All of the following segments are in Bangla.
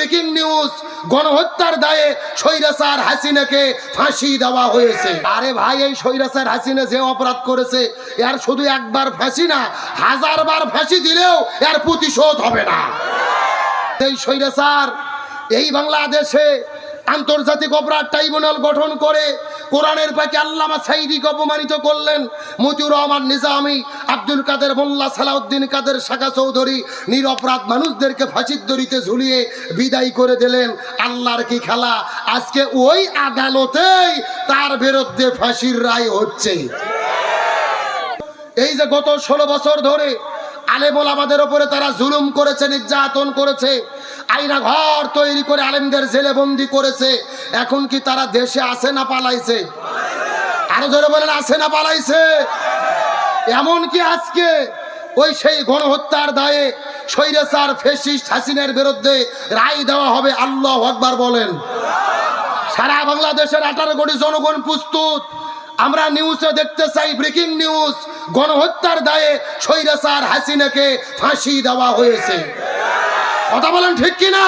ব্রেকিং নিউজ, গণহত্যার দায়ে স্বৈরাচার হাসিনাকে ফাঁসি দেওয়া হয়েছে। আরে ভাই, এই স্বৈরাচার হাসিনা যে অপরাধ করেছে এর শুধু একবার ফাঁসি না, 1000 বার ফাঁসি দিলেও এর প্রতিশোধ হবে না। এই স্বৈরাচার এই বাংলাদেশে আন্তর্জাতিক অপরাধ ট্রাইব্যুনাল গঠন করে কোরআনের পাকে আল্লামা সাঈদীকে অপমানিত করলেন। মতিউর রহমান নিজামী, আব্দুল কাদের মোল্লা, সালাউদ্দিন কাদের, শাখা চৌধুরী নিরপরাধ মানুষদেরকে ফাঁসির দড়িতে ঝুলিয়ে বিদায় করে দিলেন। আল্লাহর কি খেলা, আজকে ওই আদালতেই তার বিরুদ্ধে ফাঁসির রায় হচ্ছে। এই যে গত 16 বছর ধরে আলেম ওলামাদের উপরে তারা জুলুম করেছে, নির্যাতন করেছে, আয়না ঘর তৈরি করে আলেমদের জেলে বন্দি করেছে, এখন কি তারা দেশে আছে না পালাইছে? আরো জোরে বলেন, আছে না পালাইছে? এমন কি আজকে ওই সেই গণহত্যার দায়ে স্বৈরাচার ফ্যাসিস্ট হাসিনার বিরুদ্ধে রায় দেওয়া হবে। আল্লাহু আকবার বলেন। সারা বাংলাদেশের 18 কোটি জনগণ প্রস্তুত। আমরা নিউজে দেখতে চাই ব্রেকিং নিউজ, গণহত্যার দায়ে স্বৈরাচার হাসিনাকে ফাঁসি দেওয়া হয়েছে। কথা বলেন ঠিক কিনা?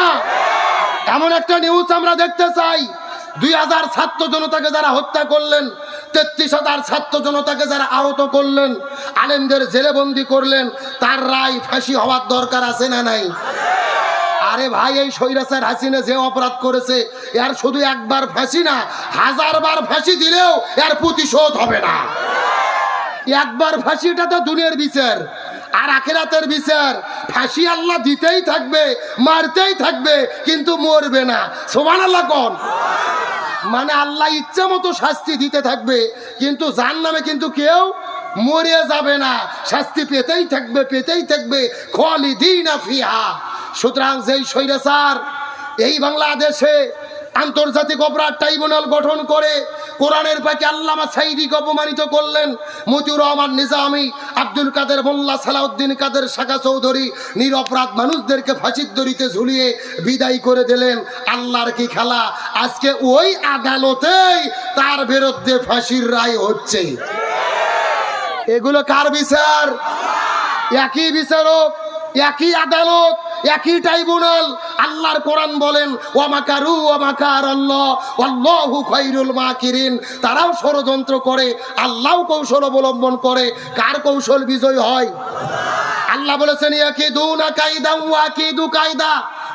এমন একটা নিউজ আমরা দেখতে চাই, 2000 ছাত্র জনতাকে যারা হত্যা করলেন, 33,000 ছাত্র জনতাকে যারা আহত করলেন, আলেমদের জেলেবন্দি করলেন, তার রায় ফাঁসি হওয়ার দরকার আছে না নাই? আরে ভাই, এই স্বৈরাচার হাসিনা যে অপরাধ করেছে এর শুধু একবার ফাঁসি না, 1000 বার ফাঁসি দিলেও এর প্রতিশোধ হবে না। একবার ফাঁসিটা তো দুনিয়ার বিচার, আর আখিরাতের বিচার। ফাঁসি আল্লাহ দিতেই থাকবে, মারতেই থাকবে, কিন্তু মরবে না। সুবহানাল্লাহ কোন? মানে আল্লাহ ইচ্ছা মতো শাস্তি দিতে থাকবে, কিন্তু জাহান্নামে কিন্তু কেউ মরে যাবে না, শাস্তি পেতেই থাকবে, পেতেই থাকবে, খালিদিনা ফিহা। সুতরাং যেই স্বৈরাচার এই বাংলাদেশে আন্তর্জাতিক অপরাধ ট্রাইব্যুনাল গঠন করে কোরআনের পাকে আল্লামা সাঈদীকে অপমানিত করলেন, মতিউর রহমান নিজামী, আব্দুল কাদের মোল্লা, সালাউদ্দিন কাদের, শাখা চৌধুরী নিরপরাধ মানুষদেরকে ফাঁসির দড়িতে ঝুলিয়ে বিদায় করে দিলেন। আল্লাহর কি খেলা, আজকে ওই আদালতেই তার বিরুদ্ধে ফাঁসির রায় হচ্ছে। এগুলো কার বিচার? একই বিচারক, একই আদালত, একই ট্রাইব্যুনাল। আল্লাহর কোরআন বলেন, ওয়া মাকারু ওয়া মাকারাল্লাহ ওয়াল্লাহু খায়রুল মাকিরিন। তারাও ষড়যন্ত্র করে, আল্লাহও কৌশল অবলম্বন করে। কার কৌশল বিজয় হয়? আল্লাহ বলেছেন, ইয়াকিদুনা কায়দা ওয়া আকিদু কায়দা।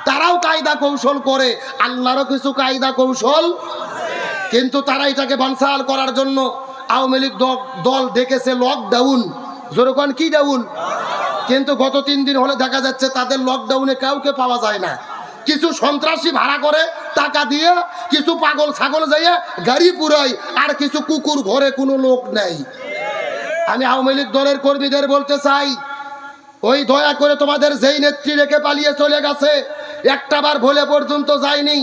তারাও কায়দা কৌশল করে, আল্লাহরও কিছু কায়দা কৌশল, কিন্তু তারা এটাকে বানচাল করার জন্য আওয়ামী লীগ দল ডেকেছে লকডাউন। যেরকম কি ডাউন? কিন্তু গত 3 দিন হলে দেখা যাচ্ছে তাদের লকডাউনে কাউকে পাওয়া যায় না। কিছু সন্ত্রাসী ভাড়া করে টাকা দিয়ে, কিছু পাগল ছাগল যাইয়ে গাড়ি পুরাই, আর কিছু কুকুর ঘরে কোনো লোক নেই। আমি আওয়ামী লীগ দলের কর্মীদের বলতে চাই, ওই দয়া করে তোমাদের যেই নেত্রী রেখে পালিয়ে চলে গেছে, একটা বার ভোলে পর্যন্ত যায়নি,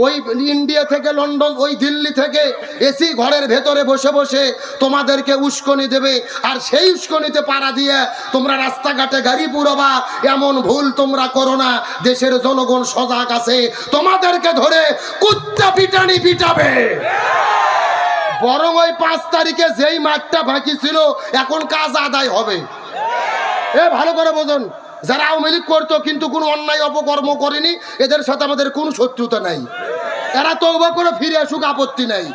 ওই ইন্ডিয়া থেকে লন্ডন, ওই দিল্লি থেকে এসি ঘরের ভেতরে বসে বসে তোমাদেরকে উস্কানি দেবে, আর সেই উস্কানিতে পাড়া দিয়ে তোমরা রাস্তাঘাটে গাড়ি পুরোবা। এমন ভুল তোমরা করো না, দেশের জনগণ সজাগ আছে, তোমাদেরকে ধরে কুত্তা পিটানি পিটাবে। বরং ওই 5 তারিখে যেই মাঠটা বাকি ছিল, এখন কাজ আদায় হবে। ভালো করে বোঝুন, যারা আওয়ামী লীগ করতো কিন্তু কোনো অন্যায় অপকর্ম করেনি, এদের সাথে আমাদের কোনো শত্রুতা নাই, এরা তওবা করে ফিরে আসুক, আপত্তি নাই।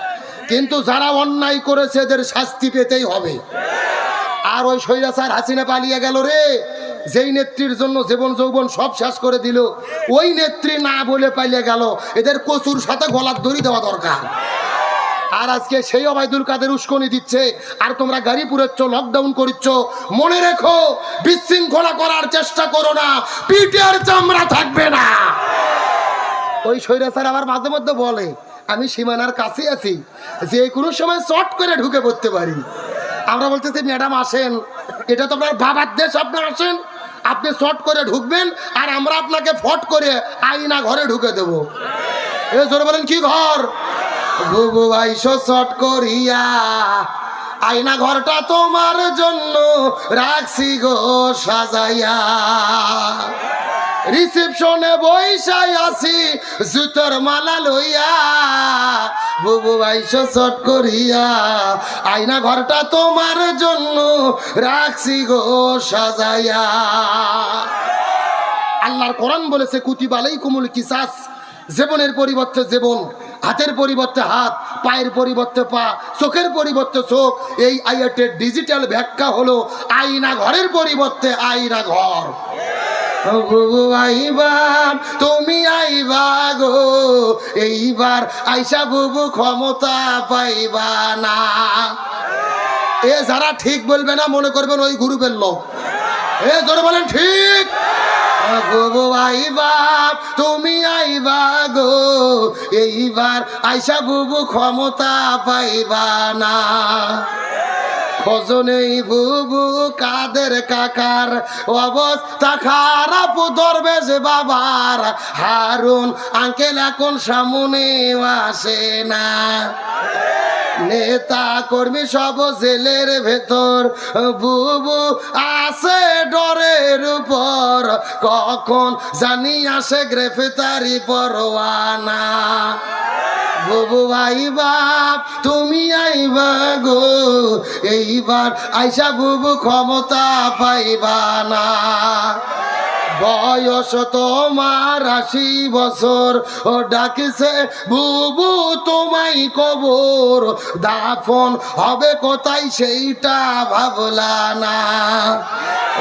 কিন্তু যারা অন্যায় করেছে এদের শাস্তি পেতেই হবে। আর ওই স্বৈরাচার হাসিনা পালিয়ে গেল রে, যেই নেত্রীর জন্য জীবন যৌবন সব শেষ করে দিল, ওই নেত্রী না বলে পালিয়ে গেল, এদের কচুর সাথে গলার দড়ি দেওয়া দরকার। আর আজকে সেই ওবায়দুল কাদের উস্কানি দিচ্ছে, আর তোমরা গাড়ি পুরাচ্ছ, লকডাউন করিচ্ছ। মনে রেখো, বিশৃঙ্খলা করার চেষ্টা করো না, পিঠের চামড়া থাকবে না। ওই স্বৈরাচার আবার মাঝে মধ্যে বলে, আমি সীমানার কাছে আছি, যে কোনো সময় চট করে ঢুকে পড়তে পারি। আমরা বলতেছি, ম্যাডাম আসেন, এটা তো আপনার বাবার দেশ, আপনি আসেন, আপনি চট করে ঢুকবেন, আর আমরা আপনাকে ফট করে আয়না ঘরে ঢুকে দেবো। এ জোরে বলেন, কি ঘর? বুবু আইসো চট করিয়া, আয়না ঘরটা তোমার জন্য রাখছি গো সাজাইয়া। রিসেপশনে বইসাই আছি জুতোর মালা লইয়া, বুবু আইসো চট করিয়া, আয়না ঘরটা তোমার জন্য রাখছি গো সাজাইয়া। আল্লাহর কোরআন বলেছে কুতিবা আলাইকুমুল কিসাস, জীবনের পরিবর্তে জীবন, হাতের পরিবর্তে হাত, পায়ের পরিবর্তে পা, চোখের পরিবর্তে চোখ। এই আয়াতের ডিজিটাল ব্যাখ্যা হলো আয়না ঘরের পরিবর্তে আয়না ঘর। আইবা তুমি আইবা গো, এইবার আইসা বুবু ক্ষমতা পাইবা না। এ যারা ঠিক বলবে না মনে করবেন ওই গ্রুপের লোক। এ জোরে বলেন ঠিক। বুবু আইবা তুমি আইবা গো, এইবার আইসা বুবু ক্ষমতা পাইবা না। খোঁজনেই বুবু কাদের কাকার অবস্থা খারাপ, দরবেশ বাবার হারুন আঙ্কেল এখন সামনে আসে না। নেতা কর্মী সব জেলের ভেতর, বুবু আছে ডরের উপর, কখন জানি আসে গ্রেফতারি পরোয়ানা। বুবু আইবা তুমি আইবা গো, এইবার আইসা বুবু ক্ষমতা পাইবা না। বয়স তোমার 80 বছর, ও ডাকিছে বুবু তোমায় কবর, দাফন হবে কোথায় সেইটা ভাবলা না।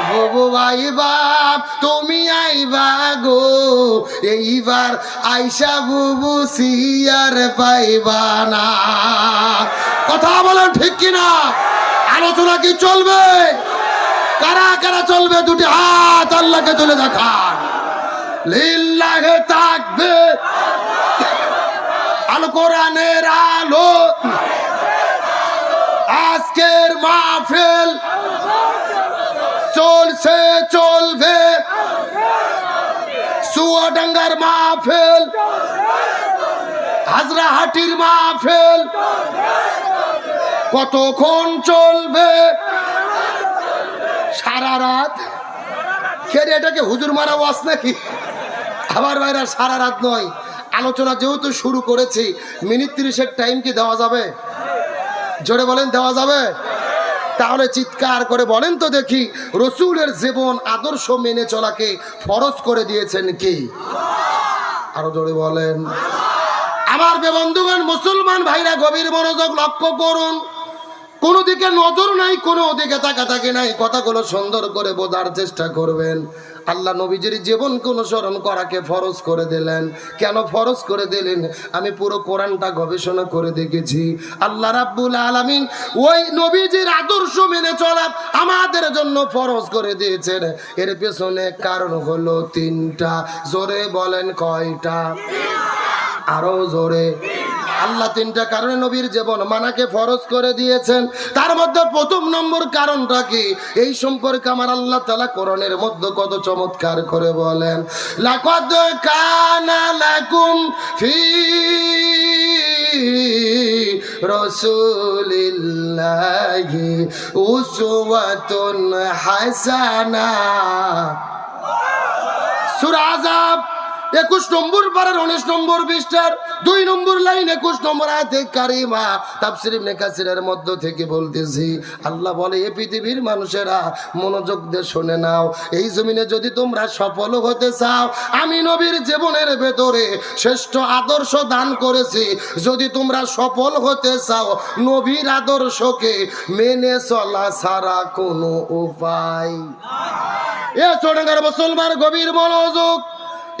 বুবু আইবা তুমি আইবা গো, এইবার আইসা বুবু সিয়ার পাইবা না। কথা বলেন ঠিক কিনা? আলোচনা কি চলবে? কারা কারা চলবে? দুটি হাত আল্লাহকে তুলে দেখান। লিল্লাহে তাকবীর। আল কোরআনের আলো, আজকের মাহফিল চলছে চলবে। চুয়াডাঙ্গার মাহফিল, হাজরাহাটির মাহফিল কতক্ষণ চলবে? সারা রাত। খেয়ে এটাকে হুজুর মারা ওয়াজ নাকি? আবার বাইরে সারা রাত নয়। আলোচনা যেহেতু শুরু করেছি, মিনিট 30-এর টাইম কি দেওয়া যাবে? জোরে বলেন, দেওয়া যাবে? তাহলে চিৎকার করে বলেন তো দেখি, রসুলের জীবন আদর্শ মেনে চলাকে ফরজ করে দিয়েছেন কি? আরো জোরে বলেন। আমার বন্ধুগণ, মুসলমান ভাইরা গভীর মনোযোগ লক্ষ্য করুন। কোনো দিকে নজর নাই, কোনো দিকে তাকাতাকি নাই। কথাগুলো সুন্দর করে বোঝার চেষ্টা করবেন। আল্লাহ নবীজির জীবনকে অনুসরণ করাকে ফরজ করে দিলেন। কেন ফরজ করে দিলেন? আমি পুরো কোরআনটা গবেষণা করে দেখেছি। আল্লাহ রাব্বুল আলামিন ওই নবীজির আদর্শ মেনে চলা আমাদের জন্য ফরজ করে দিয়েছেন। এর পেছনে কারণ হলো 3টা। জোরে বলেন কয়টা? আরো জোরে। আল্লাহ 3টা কারণে নবীর জীবন মানাকে ফরজ করে দিয়েছেন। তার মধ্যে প্রথম নম্বর কারণটা কি? এই সম্পর্কে আমার আল্লাহ তাআলা কোরআনের মধ্যে কত চমৎকার করে বলেন, লাকাদ কানা লাকুম ফি রাসূলিল্লাহি উসওয়াতুন হাসানাহ। সূরা আযাব 21 নম্বর পারার 19 নম্বর পৃষ্ঠার 2 নম্বর লাইন 21 নম্বর আয়াতে কারিমা। তাফসীর ইবনে কাসিরের মধ্য থেকে বলতেছি, আল্লাহ বলে, এ পৃথিবীর মানুষেরা মনোযোগ দিয়ে শুনে নাও। এই জমিনে যদি তোমরা সফল হতে চাও, আমি নবীর জীবনের ভেতরে শ্রেষ্ঠ আদর্শ দান করেছি। যদি তোমরা সফল হতে চাও, নবীর আদর্শকে মেনে চলা ছাড়া কোনো উপায়। এ চুয়াডাঙ্গার মুসলমান গভীর মনোযোগ।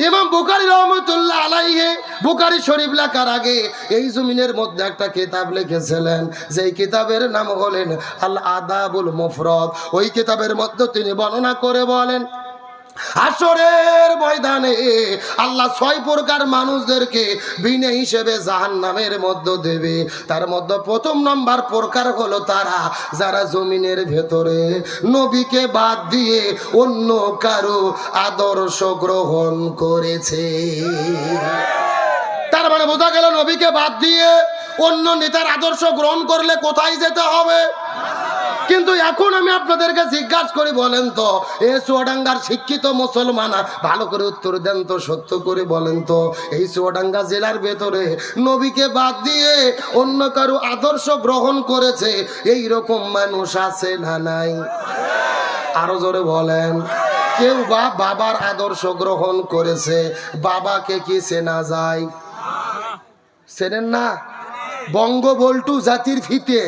ইমাম বুখারী রহমাতুল্লাহ আলাইহি বুখারী শরীফ লেখার আগে এই জমিনের মধ্যে একটা কিতাব লিখেছিলেন, যেই কিতাবের নাম হলেন আল আদাবুল মুফরাদ। ওই কিতাবের মধ্যে তিনি বর্ণনা করে বলেন, হাসরের ময়দানে আল্লাহ 6 প্রকার মানুষদেরকে বিনা হিসেবে জাহান্নামের মধ্যে দেবে। তার মধ্যে প্রথম নম্বর প্রকার হলো তারা যারা জমিনের ভেতরে নবীকে বাদ দিয়ে অন্য কারো আদর্শ গ্রহণ করেছে। তার মানে বোঝা গেল, নবীকে বাদ দিয়ে অন্য নেতার আদর্শ গ্রহণ করলে কোথায় যেতে হবে? কিন্তু এখন আমি আপনাদেরকে জিজ্ঞাসা করি, বলেন তো, এই চুয়াডাঙ্গার শিক্ষিত মুসলমান ভালো করে উত্তর দেন তো, সত্য করে বলেন তো, এই চুয়াডাঙ্গা জেলার ভেতরে নবীকে বাদ দিয়ে অন্য কারো আদর্শ গ্রহণ করেছে এই রকম মানুষ আছে না নাই? আরো জোরে বলেন। কেউ বা বাবার আদর্শ গ্রহণ করেছে। বাবাকে কি চেনা যায়? চেনেন না? বঙ্গবল্টু জাতির ফিতে,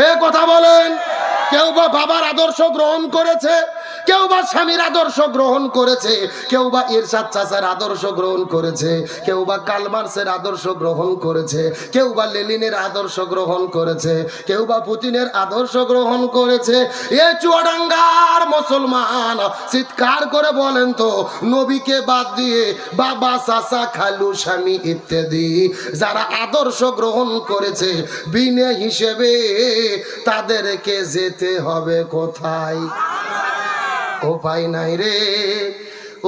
এ কথা বলেন। কেউ বা বাবার আদর্শ গ্রহণ করেছে, কেউ বা স্বামীর আদর্শ গ্রহণ করেছে, কেউ বা ইরশাদ চাচার আদর্শ গ্রহণ করেছে, কেউ বা কার্ল মার্কসের আদর্শ গ্রহণ করেছে, কেউ বা লেনিনের আদর্শ গ্রহণ করেছে, কেউ বা পুতিনের আদর্শ গ্রহণ করেছে। এ চুয়াডাঙ্গার মুসলমান চিৎকার করে বলেন তো, নবীকে বাদ দিয়ে বাবা চাচা খালু স্বামী ইত্যাদি যারা আদর্শ গ্রহণ করেছে, বিনে হিসেবে তাদেরকে যেতে হবে কোথায়? উপায় নাই রে,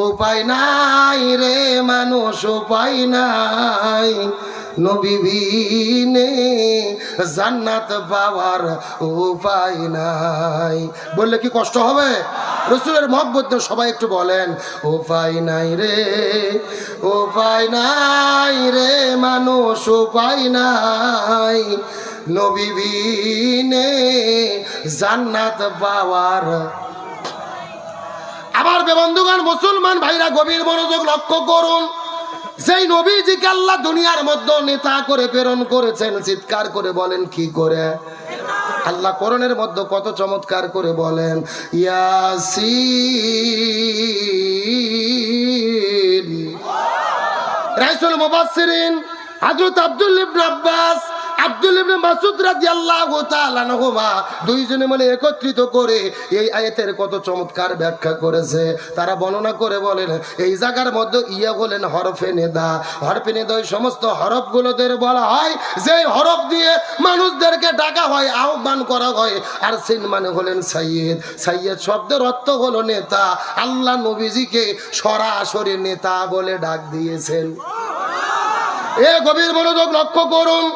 উপায় নাই রে মানুষ, উপায় নাই। নবী বিনে জান্নাত পাওয়ার উপায় নাই। বললে কি কষ্ট হবে? রসুলের মহব্বত সবাই একটু বলেন, উপায় নাই রে, উপায় নাই রে মানুষ, উপায় নাই। নবী বিনে জান্নাত পাওয়ার। আমার বন্ধুগণ মুসলমান ভাইরা গভীর মনোযোগ লক্ষ্য করুন। যেই নবীজিকে আল্লাহ দুনিয়ার মধ্যে নেতা করে প্রেরণ করেছেন, চিৎকার করে বলেন কি করে? আল্লাহ কোরআনের মধ্যে কত চমৎকার করে বলেন, ইয়াসিন। রাইসুল মুফাসসিরিন হযরত আব্দুল্লাহ ইবনে আব্বাস, আব্দুল্লাহ ইবনে মাসউদ রাদিয়াল্লাহু তাআলা আনহুমা দুইজনে মিলে একত্রিত করে এই আয়াতের কত চমৎকার ব্যাখ্যা করেছে। তারা বর্ণনা করে বলেন, এই জায়গার মধ্যে ইয়া বলেন হরফে নেদা। হরফে নেদা ওই সমস্ত হরফগুলোদের বলা হয় যে হরফ দিয়ে মানুষদেরকে ডাকা হয়, আহ্বান করা হয়। আর সিন মানে হলেন সাইয়্যিদ। সাইয়্যিদ শব্দের অর্থ হলো নেতা। আল্লাহ নবীজিকে সরাসরি নেতা বলে ডাক দিয়েছেন। এ গভীর মনোযোগ লক্ষ্য করুন।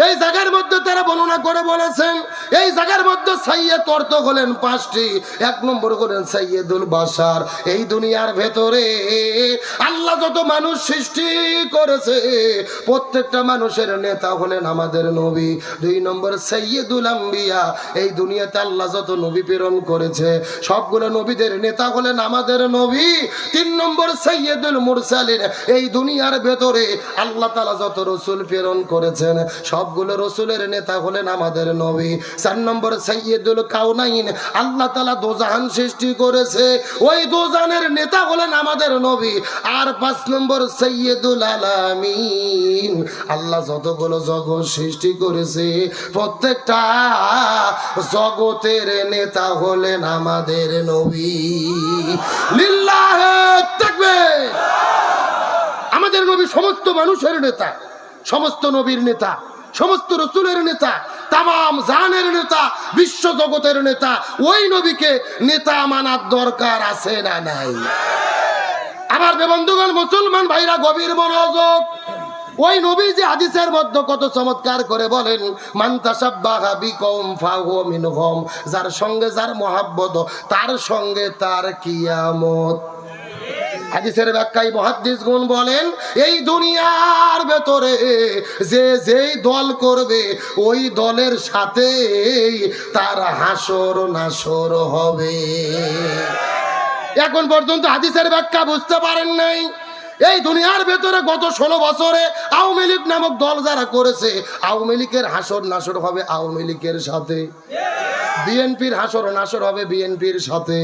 এই জায়গার মধ্যে তারা বর্ণনা করে বলেছেন, এই জায়গার মধ্যে সাইয়্যিদ অর্থ হলেন পাঁচটি। এক নম্বর হলেন সাইয়্যিদুল বাশার। এই দুনিয়ার ভেতরে আল্লাহ যত মানুষ সৃষ্টি করেছে প্রত্যেকটা মানুষের নেতা হলেন আমাদের নবী। দুই নম্বর সাইয়্যিদুল আম্বিয়া। এই দুনিয়াতে আল্লাহ যত নবী প্রেরণ করেছে সবগুলো নবীদের নেতা হলেন আমাদের নবী। তিন নম্বর সাইয়্যিদুল মুরসালিন। এই দুনিয়ার ভেতরে আল্লাহ তাআলা যত রাসূল প্রেরণ করেছেন সবগুলো রসুলের নেতা হলেন আমাদের নবী। চার নম্বর সাইয়্যিদুল কাউনাইন। আল্লাহ তাআলা দোজাহান সৃষ্টি করেছে, ওই দোজানের নেতা হলেন আমাদের নবী। আর পাঁচ নম্বর সাইয়্যিদুল আলামিন। আল্লাহ যতগুলো জগৎ সৃষ্টি করেছে প্রত্যেকটা জগতের নেতা হলেন আমাদের নবী। লিল্লাহি তাকবীর। আমাদের নবী সমস্ত মানুষের নেতা, সমস্ত নবীর নেতা, সমস্ত রসুলের নেতা, তামাম জাহানের নেতা, বিশ্ব জগতের নেতা। ওই নবীকে নেতা মানার দরকার আছে না নাই? আমার বন্ধুগণ মুসলমান ভাইরা গভীর মনোযোগ। ওই নবী যে হাদিসের মধ্যে কত চমৎকার করে বলেন, মান তাশাব্বাহা বিকওম ফাহুয়া মিনহুম। যার সঙ্গে যার মহব্বত তার সঙ্গে তার কিয়ামত। হাদিসের ব্যাখ্যায় মুহাদ্দিসগণ বলেন, এই দুনিয়ার ভেতরে যে যেই দল করবে ওই দলের সাথে তার হাসর নাসর হবে। এখন পর্যন্ত হাদিসের ব্যাখ্যা বুঝতে পারেন নাই? এই দুনিয়ার ভেতরে গত 16 বছরে আওয়ামী লীগ নামক দল যারা করেছে, আওয়ামী লীগের হাসর নাসর হবে আওয়ামী লীগের সাথে, বিএনপির হাসর নাসর হবে বিএনপির সাথে,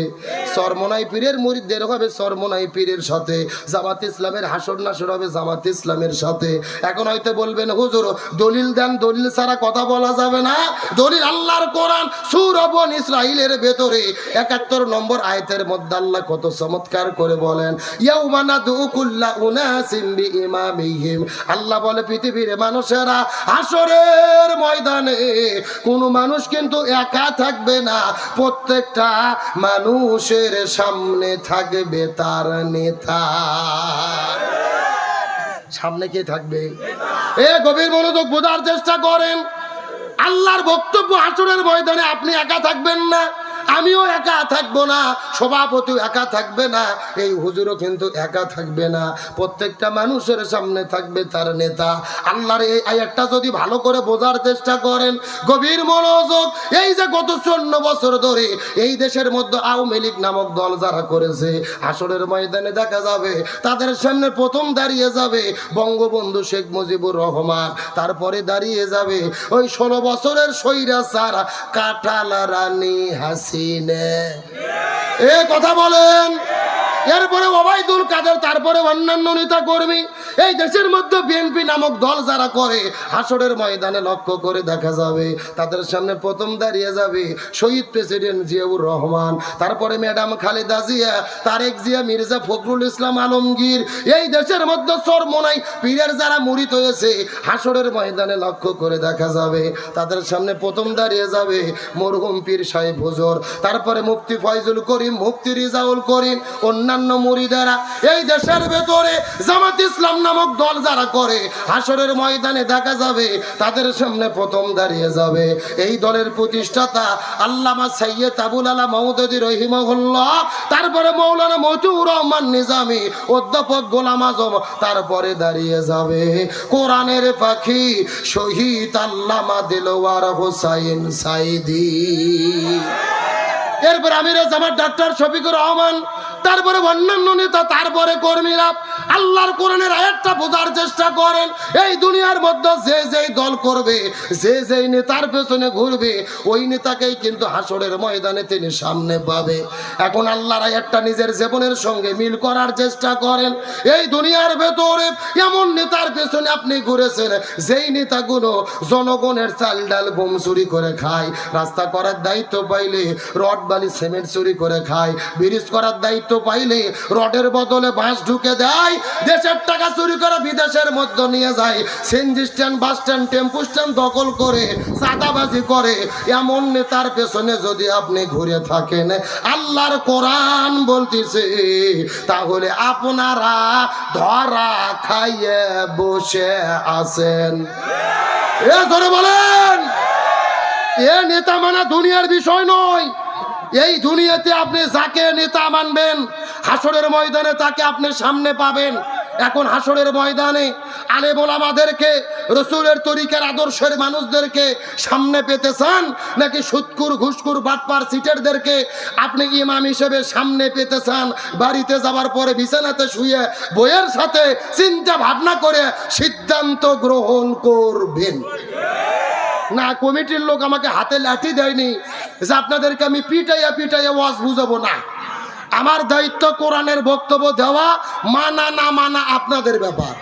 চরমোনাই পীরের মুরিদদের হবে চরমোনাই পীরের সাথে, জামাত ইসলামের হাসর নাসর হবে জামাত ইসলামের সাথে। এখন হয়তো বলবেন, হুজুর দলিল দেন, দলিল ছাড়া কথা বলা যাবে না। দলিল আল্লাহর কোরআন সূরা বনী ইসরাঈলের ভেতরে 71 নম্বর আয়াতের মধ্যে আল্লাহ কত চমৎকার করে বলেন, ইয়াউমা নাদউ কুল্লা উনাসিম বিইমামিহিম। আল্লাহ বলে পৃথিবীর মানুষেরা হাসরের ময়দানে কোন মানুষ কিন্তু একা থাকবে না, প্রত্যেকটা মানুষের সামনে থাকবে তার নেতা। সামনে কে থাকবে? এ গভীর মনোযোগ বোঝার চেষ্টা করেন। আল্লাহর বক্তব্য, হাসরের ময়দানে আপনি একা থাকবেন না, আমিও একা থাকবো না, সভাপতিও একা থাকবে না, এই হুজুরও কিন্তু একা থাকবে না। প্রত্যেকটা মানুষের সামনে থাকবে তার নেতা। আল্লাহর এই আয়াতটা যদি ভালো করে বোঝার চেষ্টা করেন, গভীর মনোযোগ, এই যে গত 54 বছর ধরে এই দেশের মধ্যে আওয়ামী লীগ নামক দল যারা করেছে, হাসরের ময়দানে দেখা যাবে তাদের সামনে প্রথম দাঁড়িয়ে যাবে বঙ্গবন্ধু শেখ মুজিবুর রহমান, তারপরে দাঁড়িয়ে যাবে ওই 16 বছরের স্বৈরাচার কাঁঠাল রানী হাসিনা। এ কথা বলেন। এরপরে ওবায়দুল কাদের, তারপরে অন্যান্য নেতা কর্মী, এই দেশের মধ্যে বিএনপি নামক দল যারা করে, হাসরের ময়দানে লক্ষ্য করে দেখা যাবে তাদের সামনে প্রথম দাঁড়িয়ে যাবে শহীদ প্রেসিডেন্ট জিয়াউর রহমান, তারপরে ম্যাডাম খালেদা জিয়া, তারেক জিয়া, মির্জা ফখরুল ইসলাম আলমগীর। এই দেশের মধ্যে চরমোনাই পীরের যারা মুরিদ হয়েছে, হাসরের ময়দানে লক্ষ্য করে দেখা যাবে তাদের সামনে প্রথম দাঁড়িয়ে যাবে মরহুম পীর সাহেব হুজুর, তারপরে মুফতি ফয়জুল করিম, মুফতি রিজাউল করিম, অন্যান্য মুরিদেরা। এই দেশের ভেতরে জামাত ইসলাম নামক দল যারা করে, হাসরের ময়দানে দেখা যাবে তাদের সামনে প্রথম দাঁড়িয়ে যাবে এই দলের প্রতিষ্ঠাতা আল্লামা সাইয়্যেদ আবুল আলা মওদুদী রহিমাহুল্লাহ, তারপরে মাওলানা মতিউর রহমান নিজামী, অধ্যাপক গোলাম আজম, তারপরে দাঁড়িয়ে যাবে কোরআনের পাখি শহীদ আল্লামা দিলওয়ার হোসাইন সাইদি, এরপর আমিরে জামাত ডাক্তার শফিকুর রহমান, তারপরে অন্যান্য নেতা, তারপরে কর্মীরা। আল্লাহর কোরআনের আয়াতটা বোঝার চেষ্টা করেন। এই দুনিয়ার মধ্যে যে যেই দল করবে, যে যেই নেতার পেছনে ঘুরবে, ওই নেতাকেই কিন্তু হাসরের ময়দানে তিনি সামনে পাবে। এখন আল্লাহর আয়াতটা নিজের জীবনের সঙ্গে মিল করার চেষ্টা করেন। এই দুনিয়ার ভেতরে এমন নেতার পেছনে আপনি ঘুরেছেন, যেই নেতাগুলো জনগণের চাল ডাল গম চুরি করে খায়, রাস্তা করার দায়িত্ব পাইলে রড বালি সিমেন্ট চুরি করে খায়, ব্রিজ করার দায়িত্ব পাইলে রডের বদলে বাঁশ ঢুকে দেয়, দেশের টাকা চুরি করে বিদেশের মধ্যে নিয়ে যায়, সিএনজি স্ট্যান্ড, বাস স্ট্যান্ড, টেম্পু স্ট্যান্ড দখল করে চাঁদাবাজি করে, এমন নেতার পেছনে যদি আপনি ঘুরে থাকেন, আল্লাহর কোরআন বলতেছে তাহলে আপনারা ধরা খাইয়ে বসে আছেন। এ ধরে বলেন, এ নেতা মানা দুনিয়ার বিষয় নয়। এই দুনিয়াতে আপনি যাকে নেতা মানবেন, হাসরের ময়দানে তাকে আপনি সামনে পাবেন। এখন হাসরের ময়দানে আলেম ওলামাদেরকে, রসুলের তরিকার আদর্শের মানুষদেরকে সামনে পেতে চান, নাকি সুদকুর, ঘুষকুর, বাটপার, সিটারদেরকে আপনি ইমাম হিসেবে সামনে পেতে চান? বাড়িতে যাবার পরে বিছানাতে শুয়ে বইয়ের সাথে চিন্তা ভাবনা করে সিদ্ধান্ত গ্রহণ করবেন। না, কমিটির লোক আমাকে হাতে লাঠি দেয়নি যে আপনাদেরকে আমি পিটাইয়া পিটাইয়া ওয়াজ বুঝাবো না। আমার দায়িত্ব কোরআনের বক্তব্য দেওয়া, মানা না মানা আপনাদের ব্যাপার।